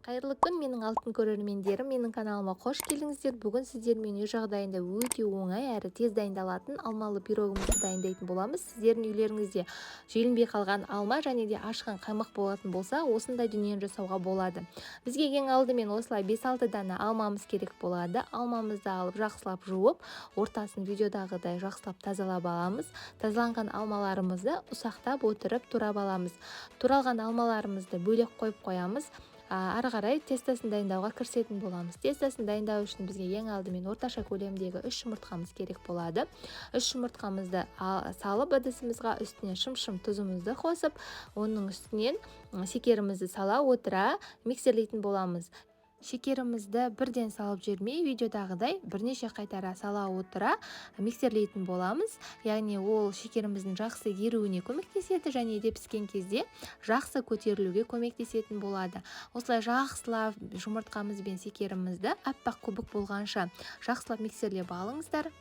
Қайырлы күн, менің алтын көрермендерім, менің каналыма қош келдіңіздер. Бүгін сіздермен үй жағдайында өте оңай әрі тез дайындалатын алмалы пирогымызды дайындайтын боламыз. Сіздердің үйлеріңізде желінбей қалған алма және де ашқан қаймақ болатын болса, осындай дүниені жасауға болады. Бізге ең алдымен осылай 5-6 дана алмамыз керек болады. Алмамызды алып жақсылап жуып, ортасын видеодағыдай жақсылап тазалап аламыз. Тазаланған алмаларымызды ұсақтап отырып турап аламыз. Туралған алмаларымызды бөлек қойып қоямыз. Ары қарай тестасын дайындауға кірісетін боламыз. Тестасын дайындау үшін бізге ең алдымен орташа көлемдегі 3 жұмыртқамыз керек болады. 3 жұмыртқамызды салып ыдысымызға үстіне шым-шым тұзымызды қосып, оның үстінен шекерімізді сала отыра миксерлейтін боламыз. Шекерімізді бірден салып жібермей, видеодағыдай бірнеше қайтара сала отыра миксерлейтін боламыз. Яғни ол шекеріміздің жақсы еруіне көмектеседі және де піскен кезде жақсы көтерілуге көмектесетін болады. Осылай жақсылап жұмыртқамыз бен шекерімізді аппақ көбік болғанша жақсылап миксерлеп алыңыздар.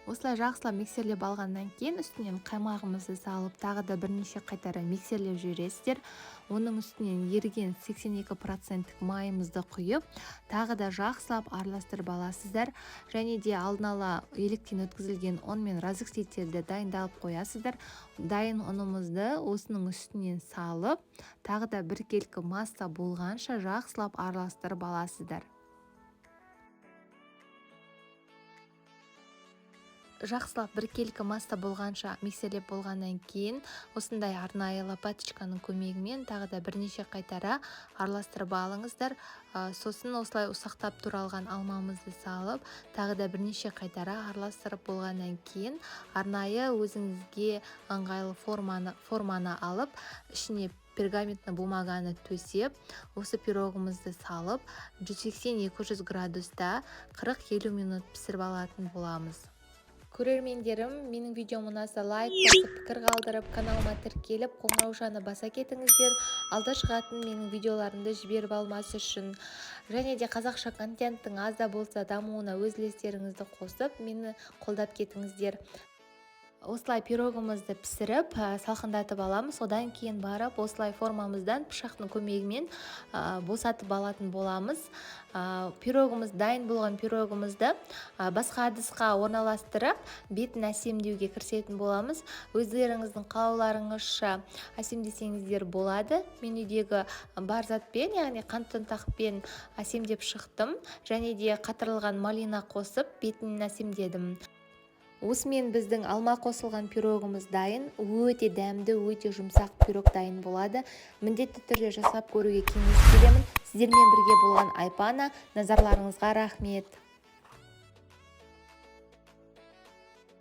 Осылай жақсылап миксерлеп алғаннан кейін үстінен қаймағымызды салып, тағы да бірнеше қайтара миксерлеп жібересіздер. Оның үстінен еріген 82% майымызды құйып, тағы да жақсылап араластырып аласыздар. Және де алдын ала електен өткізілген ұн мен разъединительді дайындалып қоясыздар. Дайын ұнымызды осының үстінен салып, тағы да біркелкі масса болғанша жақсылап араластырып аласыздар. Жақсылап біркелкі масса болғанша миксерлеп болғаннан кейін осындай арнайы лопаточканың көмегімен тағы да бірнеше қайтара араластырып алыңыздар. Сосын осылай ұсақтап туралған алмамызды салып, тағы да бірнеше қайтара араластырып болғаннан кейін арнайы өзіңізге ыңғайлы форманы алып, ішіне пергаментный бумаганы төсеп, осы пирогымызды салып, 180-200 градуста 40-50 минут пісіріп алатын боламыз. Көрермендерім, менің видеом ұнаса лайк басып, пікір қалдырып, каналыма тіркеліп, қоңыраушаны баса кетіңіздер. Алда шығатын менің видеоларымды жіберіп алмас үшін. Және де қазақша контенттің аз да болса дамуына өз үлестеріңізді қосып, мені қолдап кетіңіздер. Осылай пирогымызды пісіріп, салқындатып аламыз. Одан кейін барып, осылай формамыздан пышақтың көмегімен босатып алатын боламыз. Пирогымыз дайын болған пирогымызды басқа ыдысқа орналастырып, бетін әсемдеуге кірісетін боламыз. Өздеріңіздің қалауларыңызша әсемдесеңіздер болады. Мен үйдегі бар затпен, яғни қант ұнтақпен әсемдеп шықтым. Және де қатырылған малина қосып, бетін әсемдедім. Осымен біздің алма қосылған пирогымыз дайын. Өте дәмді, өте жұмсақ пирог дайын болады. Міндетті түрде жасап көруге кеңес беремін. Сіздермен бірге болған Айпана. Назарларыңызға рахмет.